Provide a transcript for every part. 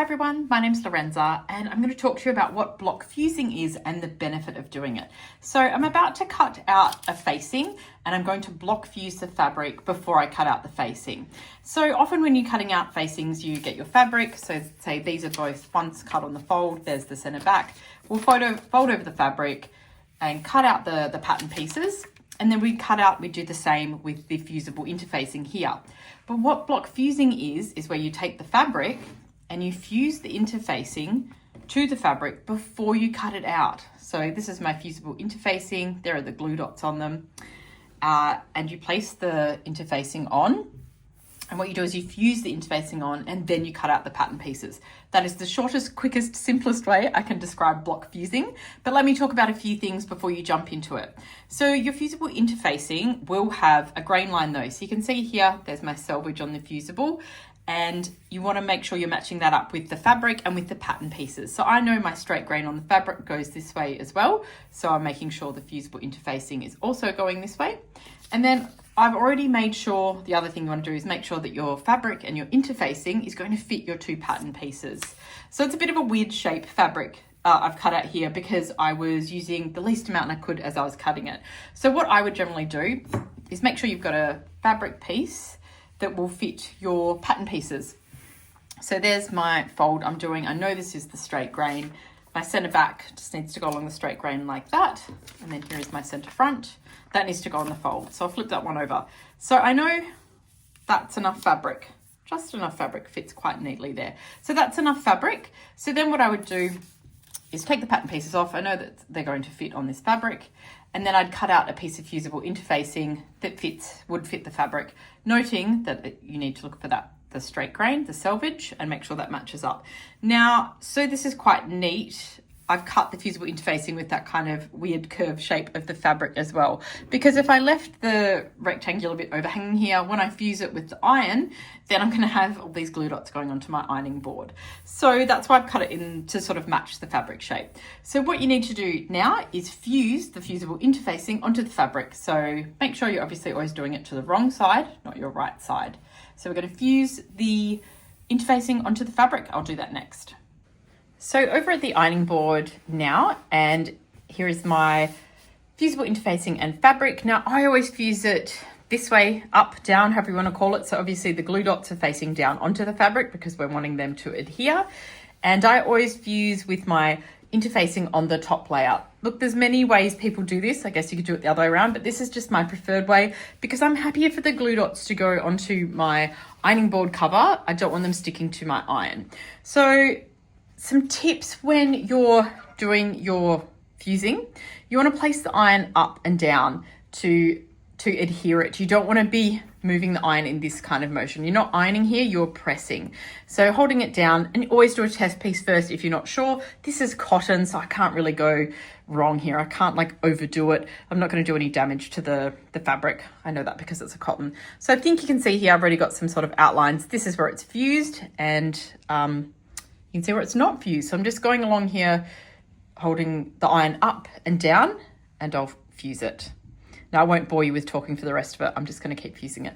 everyone, my name's Lorenza and I'm going to talk to you about what block fusing is and the benefit of doing it. So I'm about to cut out a facing and I'm going to block fuse the fabric before I cut out the facing. So often when you're cutting out facings, you get your fabric. So say these are both once cut on the fold, there's the center back. We'll fold over the fabric and cut out the pattern pieces. And then we do the same with the fusible interfacing here. But what block fusing is where you take the fabric and you fuse the interfacing to the fabric before you cut it out. So this is my fusible interfacing. There are the glue dots on them. And you place the interfacing on. And what you do is you fuse the interfacing on and then you cut out the pattern pieces. That is the shortest, quickest, simplest way I can describe block fusing. But let me talk about a few things before you jump into it. So your fusible interfacing will have a grain line though. So you can see here, there's my selvage on the fusible. And you want to make sure you're matching that up with the fabric and with the pattern pieces. So I know my straight grain on the fabric goes this way as well. So I'm making sure the fusible interfacing is also going this way. And then I've already made sure, the other thing you want to do is make sure that your fabric and your interfacing is going to fit your two pattern pieces. So it's a bit of a weird shape fabric I've cut out here because I was using the least amount I could as I was cutting it. So what I would generally do is make sure you've got a fabric piece that will fit your pattern pieces. So there's my fold I'm doing. I know this is the straight grain. My center back just needs to go along the straight grain like that. And then here is my center front. That needs to go on the fold. So I'll flip that one over. So I know that's enough fabric. Just enough fabric fits quite neatly there. So that's enough fabric. So then what I would do is take the pattern pieces off. I know that they're going to fit on this fabric. And then I'd cut out a piece of fusible interfacing that would fit the fabric, noting that you need to look for the straight grain, the selvage, and make sure that matches up. Now, so this is quite neat. I've cut the fusible interfacing with that kind of weird curved shape of the fabric as well. Because if I left the rectangular bit overhanging here, when I fuse it with the iron, then I'm gonna have all these glue dots going onto my ironing board. So that's why I've cut it in to sort of match the fabric shape. So what you need to do now is fuse the fusible interfacing onto the fabric. So make sure you're obviously always doing it to the wrong side, not your right side. So we're gonna fuse the interfacing onto the fabric. I'll do that next. So over at the ironing board now, and here is my fusible interfacing and fabric. Now I always fuse it this way, up, down, however you want to call it. So obviously the glue dots are facing down onto the fabric because we're wanting them to adhere. And I always fuse with my interfacing on the top layer. Look, there's many ways people do this. I guess you could do it the other way around, but this is just my preferred way because I'm happier for the glue dots to go onto my ironing board cover. I don't want them sticking to my iron. So some tips when you're doing your fusing, you want to place the iron up and down to adhere it. You don't want to be moving the iron in this kind of motion. You're not ironing here, you're pressing. So holding it down, and always do a test piece first if you're not sure. This is cotton, so I can't really go wrong here. I can't like overdo it. I'm not going to do any damage to the fabric. I know that because it's a cotton. So I think you can see here, I've already got some sort of outlines. This is where it's fused, and you can see where it's not fused. So I'm just going along here, holding the iron up and down, and I'll fuse it. Now I won't bore you with talking for the rest of it. I'm just going to keep fusing it.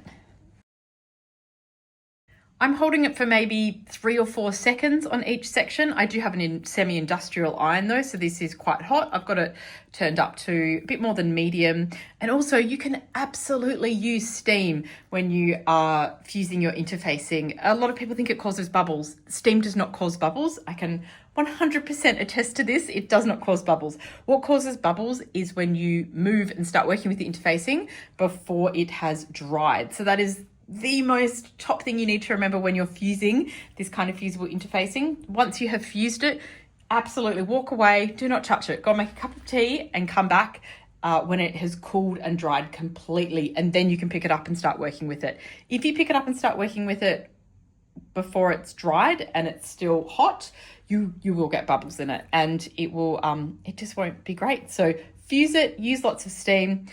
I'm holding it for maybe 3 or 4 seconds on each section. I do have an semi-industrial iron though, so this is quite hot. I've got it turned up to a bit more than medium. And also you can absolutely use steam when you are fusing your interfacing. A lot of people think it causes bubbles. Steam does not cause bubbles. I can 100% attest to this. It does not cause bubbles. What causes bubbles is when you move and start working with the interfacing before it has dried. So that is the most top thing you need to remember when you're fusing this kind of fusible interfacing. Once you have fused it, absolutely walk away, do not touch it. Go make a cup of tea and come back when it has cooled and dried completely, and then you can pick it up and start working with it. If you pick it up and start working with it before it's dried and it's still hot, you will get bubbles in it, and it will it just won't be great. So fuse it, use lots of steam,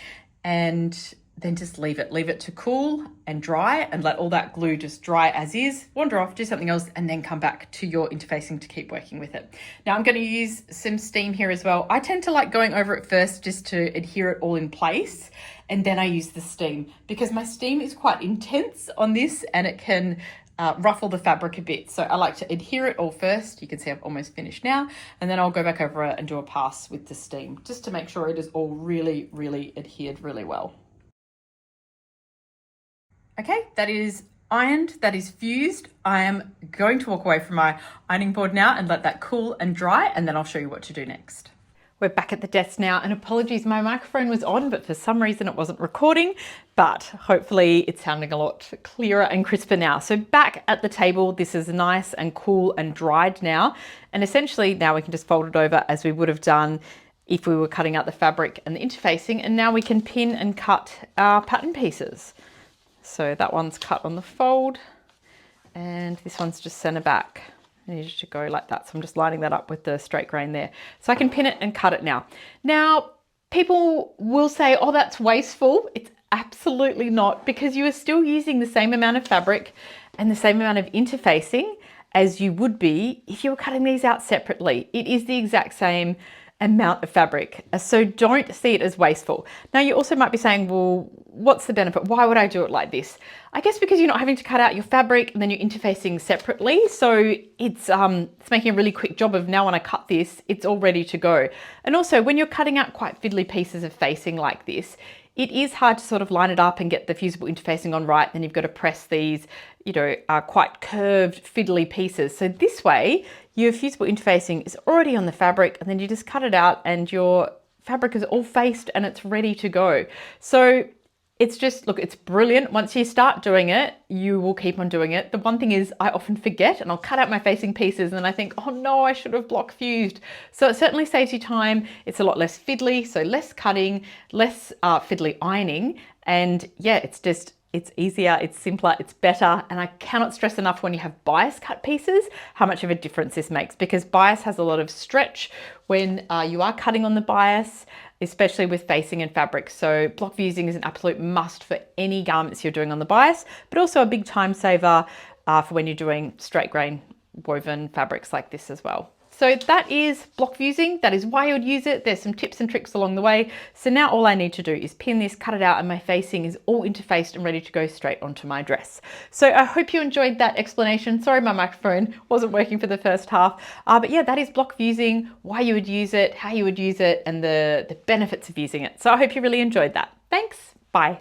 and then just leave it to cool and dry, and let all that glue just dry as is, wander off, do something else, and then come back to your interfacing to keep working with it. Now I'm going to use some steam here as well. I tend to like going over it first just to adhere it all in place, and then I use the steam because my steam is quite intense on this, and it can ruffle the fabric a bit. So I like to adhere it all first. You can see I've almost finished now, and then I'll go back over it and do a pass with the steam just to make sure it is all really, really adhered really well. Okay, that is ironed, that is fused. I am going to walk away from my ironing board now and let that cool and dry, and then I'll show you what to do next. We're back at the desk now, and apologies, my microphone was on, but for some reason it wasn't recording, but hopefully it's sounding a lot clearer and crisper now. So back at the table, this is nice and cool and dried now. And essentially now we can just fold it over as we would have done if we were cutting out the fabric and the interfacing. And now we can pin and cut our pattern pieces. So that one's cut on the fold, and this one's just center back. I need it to go like that. So I'm just lining that up with the straight grain there. So I can pin it and cut it now. Now, people will say, oh, that's wasteful. It's absolutely not, because you are still using the same amount of fabric and the same amount of interfacing as you would be if you were cutting these out separately. It is the exact same amount of fabric. So don't see it as wasteful. Now, you also might be saying, well, what's the benefit? Why would I do it like this? I guess because you're not having to cut out your fabric and then you're interfacing separately. So it's making a really quick job of, now when I cut this, it's all ready to go. And also when you're cutting out quite fiddly pieces of facing like this, it is hard to sort of line it up and get the fusible interfacing on right. Then you've got to press these, quite curved fiddly pieces. So this way, your fusible interfacing is already on the fabric, and then you just cut it out and your fabric is all faced and it's ready to go. So it's just, look, it's brilliant. Once you start doing it, you will keep on doing it. The one thing is I often forget, and I'll cut out my facing pieces and I think, oh no, I should have block fused. So it certainly saves you time. It's a lot less fiddly, so less cutting, less fiddly ironing. And yeah, it's easier, it's simpler, it's better. And I cannot stress enough when you have bias cut pieces, how much of a difference this makes, because bias has a lot of stretch when you are cutting on the bias, especially with facing and fabric. So block fusing is an absolute must for any garments you're doing on the bias, but also a big time saver for when you're doing straight grain woven fabrics like this as well. So that is block fusing. That is why you would use it. There's some tips and tricks along the way. So now all I need to do is pin this, cut it out, and my facing is all interfaced and ready to go straight onto my dress. So I hope you enjoyed that explanation. Sorry, my microphone wasn't working for the first half. But yeah, that is block fusing, why you would use it, how you would use it, and the benefits of using it. So I hope you really enjoyed that. Thanks. Bye.